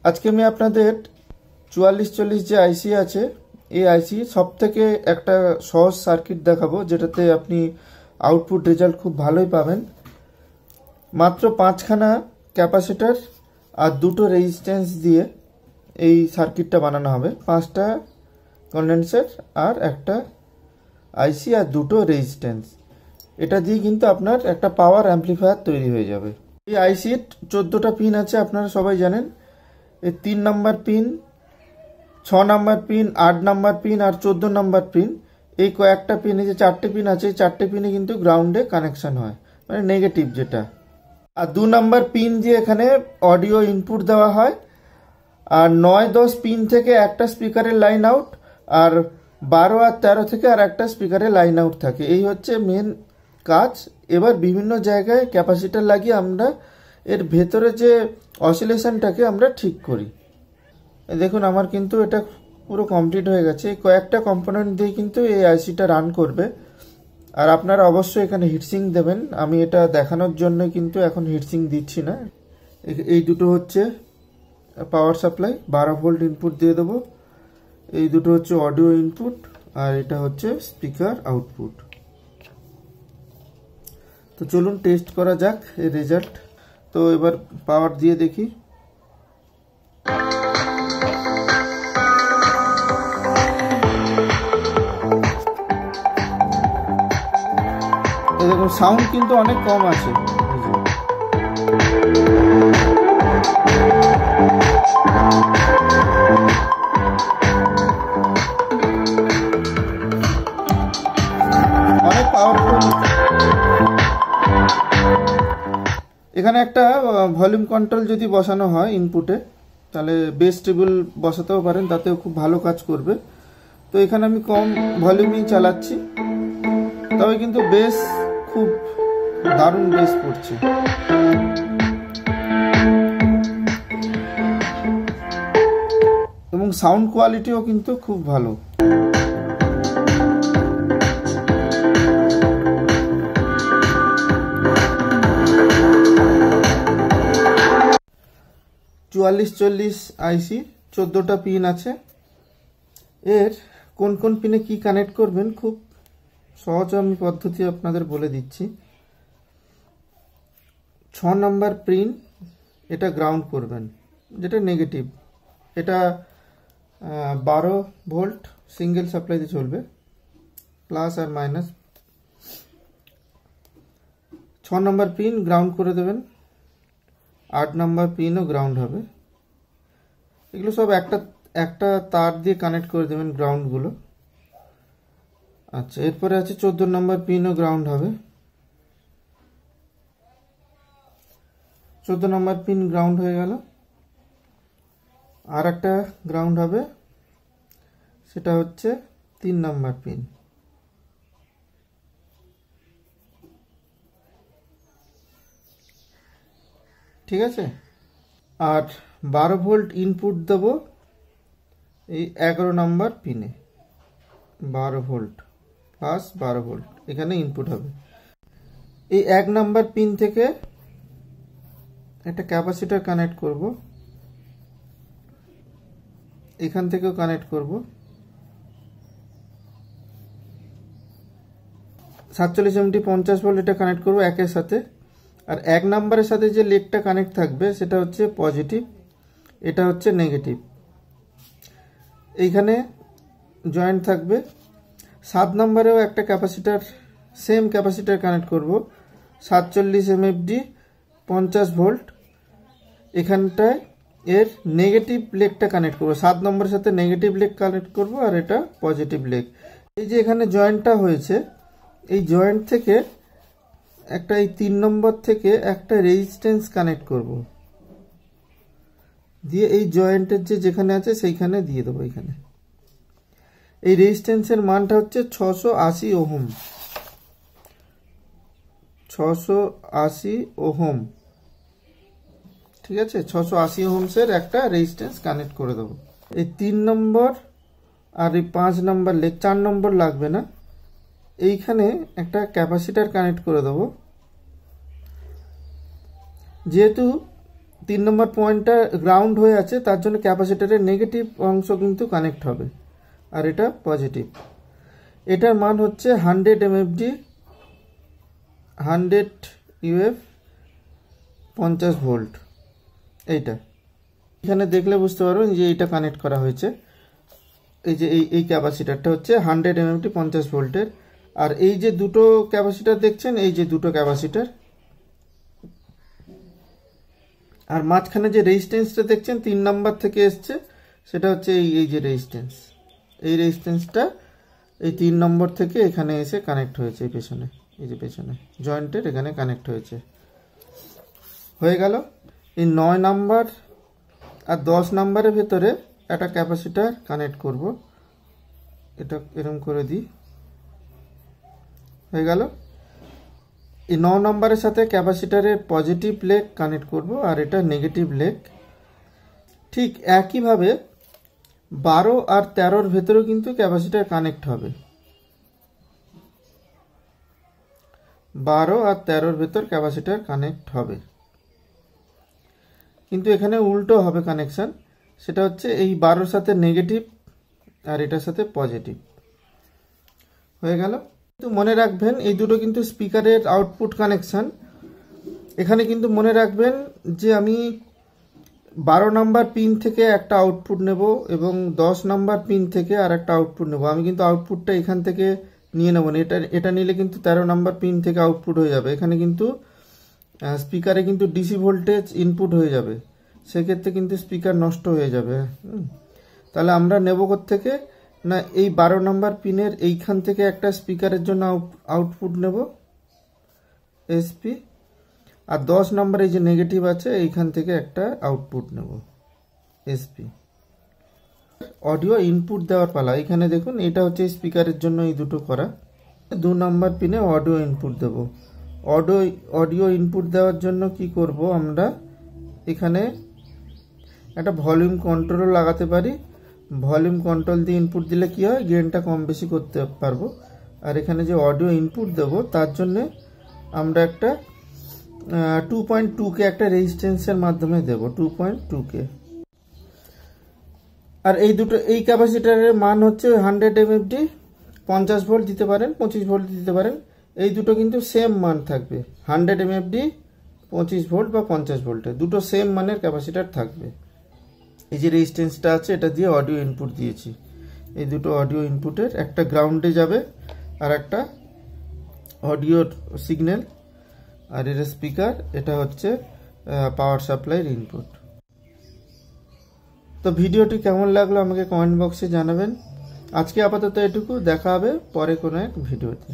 আজকে আমি আপনাদের 4440 যে আইসি আছে এই আইসি সব থেকে একটা সহজ সার্কিট দেখাবো, যেটাতে আপনি আউটপুট রেজাল্ট খুব ভালোই পাবেন। মাত্র 5খানা ক্যাপাসিটর আর 2টো রেজিস্ট্যান্স দিয়ে এই সার্কিটটা বানানো হবে। 5টা কন্ডেন্সার আর একটা আইসি আর 2টো রেজিস্ট্যান্স, এটা দিয়ে কিন্তু আপনার একটা পাওয়ার অ্যাম্পলিফায়ার তৈরি হয়ে যাবে। এই আইসির 14টা পিন আছে, আপনারা সবাই জানেন। এই 3 number pin, 6 number pin, 8 number pin আর 14 নাম্বার পিন, এই কয়েকটা পিনে যে 4টে পিন আছে, এই 4টে পিনে কিন্তু গ্রাউন্ডে কানেকশন হয়, মানে নেগেটিভ যেটা। আর 2 নাম্বার পিন দিয়ে এখানে অডিও ইনপুট দেওয়া হয়। আর 9-10 পিন থেকে একটা স্পিকারের লাইন আউট, আর 12 আর 13 থেকে আর একটা স্পিকারের লাইন আউট থাকে। এই হচ্ছে মেন কাজ। এবার বিভিন্ন জায়গায় ক্যাপাসিটার লাগিয়ে আমরা এর ভেতরে যে অসিলেশনটাকে আমরা ঠিক করি। দেখুন আমার কিন্তু এটা পুরো কমপ্লিট হয়ে গেছে। এই কয়েকটা কম্পোনেন্ট দিয়ে কিন্তু এই আইসিটা রান করবে। আর আপনারা অবশ্যই এখানে হিটসিং দেবেন। আমি এটা দেখানোর জন্য কিন্তু এখন হিটসিং দিচ্ছি না। এই দুটো হচ্ছে পাওয়ার সাপ্লাই, 12 ভোল্ট ইনপুট দিয়ে দেবো। এই দুটো হচ্ছে অডিও ইনপুট, আর এটা হচ্ছে স্পিকার আউটপুট। তো চলুন টেস্ট করা যাক এই রেজাল্ট। তো এবার পাওয়ার দিয়ে দেখি। দেখুন সাউন্ড কিন্তু অনেক কম আছে। অনেক পাওয়ারফুল। এখানে একটা ভলিউম কন্ট্রোল যদি বসানো হয় ইনপুটে, তাহলে বেস টেবিল বসাতেও পারেন, তাতেও খুব ভালো কাজ করবে। তো এখানে আমি কম ভলিউমেই চালাচ্ছি, তবে কিন্তু বেস খুব দারুণ বেস পড়ছে। এবং সাউন্ড কোয়ালিটিও কিন্তু খুব ভালো। 4440 আইসি, 14টা পিন আছে। এর কোন কোন পিনে কি কানেক্ট করবেন খুব সহজ আমি পদ্ধতি আপনাদের বলে দিচ্ছি। 6 নাম্বার পিন, এটা গ্রাউন্ড করবেন, যেটা নেগেটিভ। এটা 12 ভোল্ট সিঙ্গেল সাপ্লাইতে চলবে, প্লাস আর মাইনাস। 6 নাম্বার পিন গ্রাউন্ড করে দেবেন। 8 নাম্বার পিনও গ্রাউন্ড হবে। এগুলো সব একটা তার দিয়ে কানেক্ট করে দেবেন গ্রাউন্ডগুলো। আচ্ছা, এরপরে আছে 14 নাম্বার পিনও গ্রাউন্ড হবে। 14 নাম্বার পিন গ্রাউন্ড হয়ে গেল। আর একটা গ্রাউন্ড হবে, সেটা হচ্ছে 3 নাম্বার পিন। ঠিক আছে। আর 12 ভোল্ট ইনপুট দেবো এই 11 নাম্বার পিনে। 12 ভোল্ট প্লাস 12 ভোল্ট এখানে ইনপুট হবে। এই 1 নাম্বার পিন থেকে একটা ক্যাপাসিটর কানেক্ট করব, এখান থেকেও কানেক্ট করব। 47 70 50 ভোল্ট এটা কানেক্ট করব একের সাথে। আর 1 নাম্বারের সাথে যে লেগটা কানেক্ট থাকবে সেটা হচ্ছে পজিটিভ, এটা হচ্ছে নেগেটিভ। এইখানে জয়েন্ট থাকবে। 7 নাম্বারেও একটা ক্যাপাসিটার, সেম ক্যাপাসিটার কানেক্ট করব, 47 এমএফডি 50 ভোল্ট। এখানটায় এর নেগেটিভ লেগটা কানেক্ট করব, 7 নম্বরের সাথে নেগেটিভ লেগ কানেক্ট করব, আর এটা পজিটিভ লেগ। এই যে এখানে জয়েন্টটা হয়েছে, এই জয়েন্ট থেকে একটা, এই 3 নম্বর থেকে একটা রেজিস্ট্যান্স কানেক্ট করব, দিয়ে এই জয়েন্টের যেখানে আছে সেইখানে দিয়ে দেবো। এখানে এই রেজিস্ট্যান্সের মানটা হচ্ছে 680 ওহম। 680 ওহম। ঠিক আছে, 680 ওহমসের একটা রেজিস্ট্যান্স কানেক্ট করে দেবো। এই 3 নম্বর আর এই 5 নম্বর লেগ, 4 নম্বর লাগবে না, এইখানে একটা ক্যাপাসিটার কানেক্ট করে দেবো। যেহেতু 3 নম্বর পয়েন্টটা গ্রাউন্ড হয়ে আছে, তার জন্য ক্যাপাসিটরের নেগেটিভ অংশ কিন্তু কানেক্ট হবে, আর এটা পজিটিভ। এটার মান হচ্ছে 100 এমএফডি, 100 ইউএফ, 50 ভোল্ট। এইটা এখানে দেখলে বুঝতে পারবেন যে এইটা কানেক্ট করা হয়েছে। এই যে এই ক্যাপাসিটারটা হচ্ছে 100 এমএফডি 50 ভোল্টের। আর এই যে দুটো ক্যাপাসিটার দেখছেন, এই যে দুটো ক্যাপাসিটার, আর মাঝখানে যে রেজিস্ট্যান্সটা দেখছেন 3 নাম্বার থেকে এসছে, সেটা হচ্ছে এই যে রেজিস্ট্যান্স, এই রেজিস্ট্যান্সটা এই 3 নম্বর থেকে এখানে এসে কানেক্ট হয়েছে, এই পেছনে, এই যে পেছনে জয়েন্টের এখানে কানেক্ট হয়েছে। হয়ে গেল। এই 9 নাম্বার আর 10 নাম্বারের ভেতরে একটা ক্যাপাসিটার কানেক্ট করব, এটা এরকম করে দিই, হয়ে গেল। এই 9 নম্বরের সাথে ক্যাপাসিটারের পজিটিভ লেগ কানেক্ট করব, আর এটা নেগেটিভ লেগ। ঠিক একইভাবে 12 আর 13-র ভেতরেও কিন্তু ক্যাপাসিটার কানেক্ট হবে। 12 আর 13-র ভেতর ক্যাপাসিটার কানেক্ট হবে, কিন্তু এখানে উল্টো হবে কানেকশন। সেটা হচ্ছে এই 12-র সাথে নেগেটিভ আর এটার সাথে পজিটিভ। হয়ে গেল। কিন্তু মনে রাখবেন এই দুটো কিন্তু স্পিকারের আউটপুট কানেকশন। এখানে কিন্তু মনে রাখবেন যে আমি 12 নাম্বার পিন থেকে একটা আউটপুট নেব এবং 10 নাম্বার পিন থেকে আর একটা আউটপুট নেব। আমি কিন্তু আউটপুটটা এখান থেকে নিয়ে নেব না, এটা নিলে কিন্তু 13 নাম্বার পিন থেকে আউটপুট হয়ে যাবে। এখানে কিন্তু স্পিকারে কিন্তু ডিসি ভোল্টেজ ইনপুট হয়ে যাবে, সেক্ষেত্রে কিন্তু স্পিকার নষ্ট হয়ে যাবে। তাহলে আমরা নেব থেকে না, এই 12 নাম্বার পিনের এইখান থেকে একটা স্পিকারের জন্য আউটপুট নেব এসপি, আর 10 নাম্বার এই যে নেগেটিভ আছে এইখান থেকে একটা আউটপুট নেব এসপি। অডিও ইনপুট দেওয়ার পালা। এখানে দেখুন এটা হচ্ছে স্পিকারের জন্য এই দুটো করা। 2 নাম্বার পিনে অডিও ইনপুট দেব। অডিও ইনপুট দেওয়ার জন্য কি করব, আমরা এখানে একটা ভলিউম কন্ট্রোল লাগাতে পারি। ভলিউম কন্ট্রোল দিয়ে ইনপুট দিলে কি হয়, গেইনটা কম বেশি করতে পারবো। আর এখানে যে অডিও ইনপুট দেব তার জন্য আমরা একটা 2.2K একটা রেজিস্ট্যান্সের মাধ্যমে দেব, 2.2K। আর এই ক্যাপাসিটারের মান হচ্ছে 100 এমএফডি, 50 ভোল্ট দিতে পারেন, 25 ভোল্ট দিতে পারেন। এই দুটো কিন্তু সেম মান থাকবে, 100 এমএফডি, 25 ভোল্ট বা 50 ভোল্টের দুটো সেম মানের ক্যাপাসিটার থাকবে। এই যে রেজিস্ট্যান্সটা আছে এটা দিয়ে অডিও ইনপুট দিয়েছি। এই দুটো অডিও ইনপুটের একটা গ্রাউন্ডে যাবে আর একটা অডিও সিগন্যাল, আর এর স্পিকার, এটা হচ্ছে পাওয়ার সাপ্লাইয়ের ইনপুট। তো ভিডিওটি কেমন লাগলো আমাকে কমেন্ট বক্সে জানাবেন। আজকে আপাতত এটুকু, দেখা হবে পরে কোনো এক ভিডিওতে।